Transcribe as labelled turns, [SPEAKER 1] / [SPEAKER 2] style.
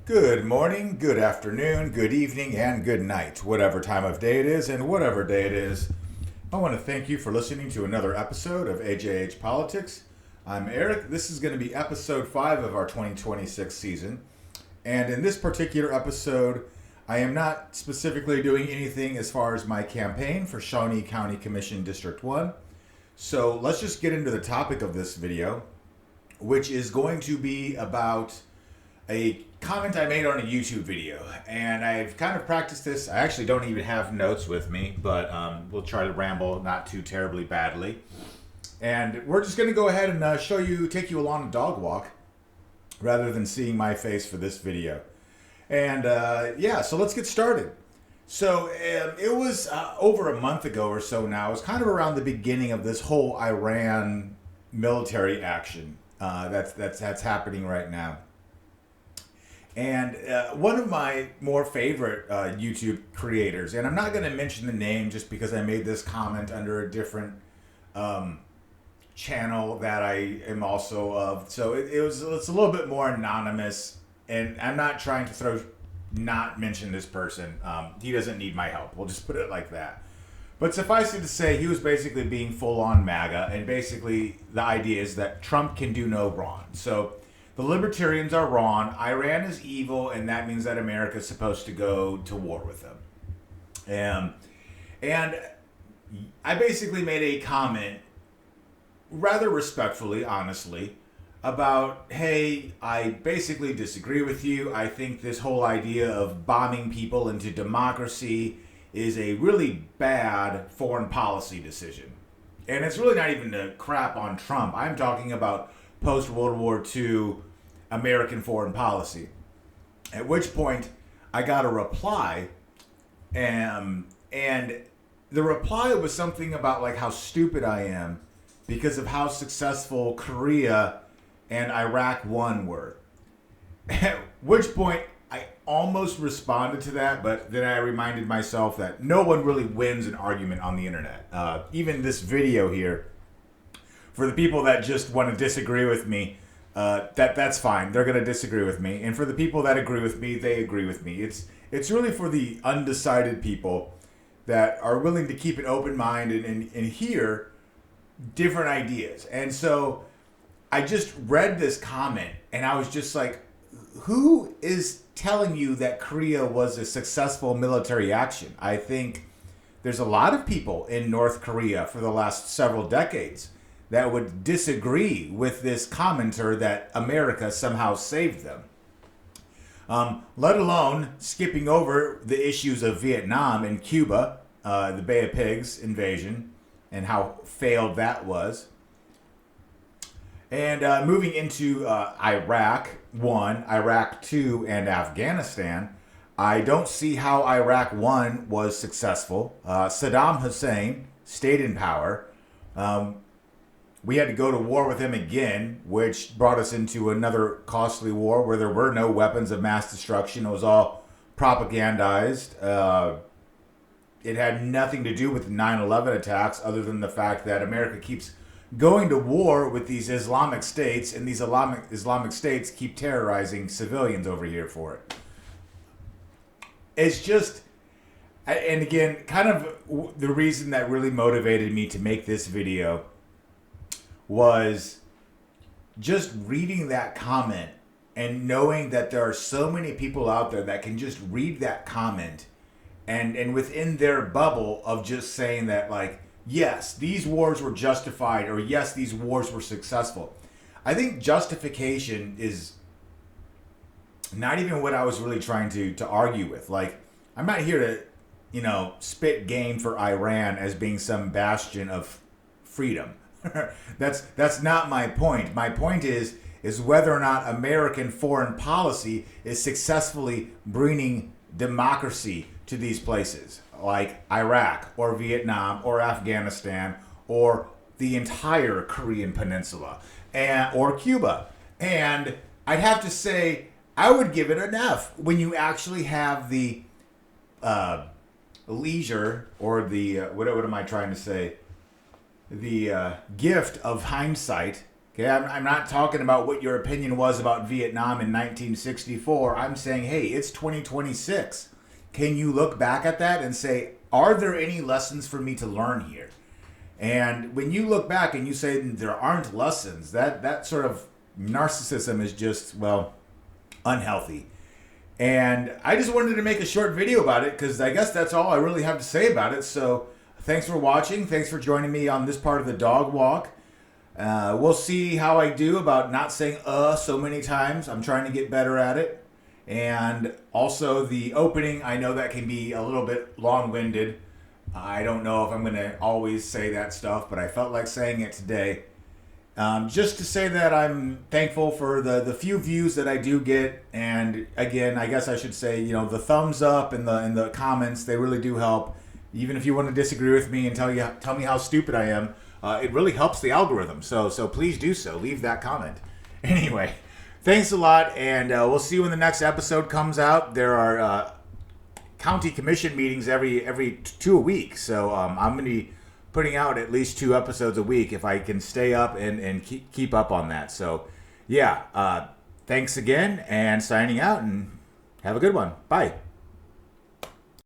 [SPEAKER 1] Good morning, good afternoon, good evening, and good night, whatever time of day it is and whatever day it is. I want to thank you for listening to another episode of AJH Politics. I'm Eric. This is going to be episode 5 of our 2026 season. And in this particular episode, I am not specifically doing anything as far as my campaign for Shawnee County Commission District 1. So let's just get into the topic of this video, which is going to be about a comment I made on a YouTube video, and I've kind of practiced this. I actually don't even have notes with me, but we'll try to ramble not too terribly badly. And we're just going to go ahead and take you along a dog walk rather than seeing my face for this video. And so let's get started. So it was over a month ago or so now. It was kind of around the beginning of this whole Iran military action that's happening right now. And one of my more favorite YouTube creators, and I'm not going to mention the name just because I made this comment under a different channel that I am also of. So it's a little bit more anonymous, and I'm not trying to not mention this person. He doesn't need my help. We'll just put it like that. But suffice it to say, he was basically being full on MAGA, and basically the idea is that Trump can do no wrong. So the libertarians are wrong. Iran is evil, and that means that America is supposed to go to war with them. And I basically made a comment, rather respectfully, honestly, about, hey, I basically disagree with you. I think this whole idea of bombing people into democracy is a really bad foreign policy decision. And it's really not even to crap on Trump. I'm talking about post-World War II American foreign policy. At which point, I got a reply, and the reply was something about like how stupid I am because of how successful Korea and Iraq won were. At which point, I almost responded to that, but then I reminded myself that no one really wins an argument on the internet. Even this video here, for the people that just want to disagree with me, that's fine. They're going to disagree with me. And for the people that agree with me, they agree with me. It's really for the undecided people that are willing to keep an open mind and hear different ideas. And so I just read this comment, and I was just like, who is telling you that Korea was a successful military action? I think there's a lot of people in North Korea for the last several decades that would disagree with this commenter that America somehow saved them. Let alone skipping over the issues of Vietnam and Cuba, the Bay of Pigs invasion, and how failed that was. And moving into Iraq 1, Iraq 2, and Afghanistan, I don't see how Iraq 1 was successful. Saddam Hussein stayed in power. We had to go to war with him again, which brought us into another costly war where there were no weapons of mass destruction. It was all propagandized. It had nothing to do with the 9/11 attacks other than the fact that America keeps going to war with these Islamic states, and these Islamic states keep terrorizing civilians over here for it. It's just, and again, kind of the reason that really motivated me to make this video was just reading that comment and knowing that there are so many people out there that can just read that comment and within their bubble of just saying that, like, yes, these wars were justified, or yes, these wars were successful. I think justification is not even what I was really trying to argue with. Like, I'm not here to, spit game for Iran as being some bastion of freedom. That's not my point. My point is whether or not American foreign policy is successfully bringing democracy to these places, like Iraq or Vietnam or Afghanistan or the entire Korean Peninsula or Cuba. And I'd have to say I would give it an F when you actually have the leisure or the what am I trying to say? The gift of hindsight Okay, I'm not talking about what your opinion was about Vietnam in 1964. I'm saying, hey, it's 2026. Can you look back at that and say, are there any lessons for me to learn here? And when you look back and you say there aren't lessons, that sort of narcissism is just, well, unhealthy. And I just wanted to make a short video about it because I guess that's all I really have to say about it. So thanks for watching. Thanks for joining me on this part of the dog walk. We'll see how I do about not saying so many times. I'm trying to get better at it. And also the opening, I know that can be a little bit long-winded. I don't know if I'm going to always say that stuff, but I felt like saying it today. Just to say that I'm thankful for the few views that I do get. And again, I guess I should say, the thumbs up and the comments, they really do help. Even if you want to disagree with me and tell me how stupid I am, it really helps the algorithm. So please do so. Leave that comment. Anyway, thanks a lot, and we'll see you when the next episode comes out. There are county commission meetings every 2 a week, so I'm going to be putting out at least 2 episodes a week if I can stay up and keep up on that. So, yeah, thanks again, and signing out, and have a good one. Bye.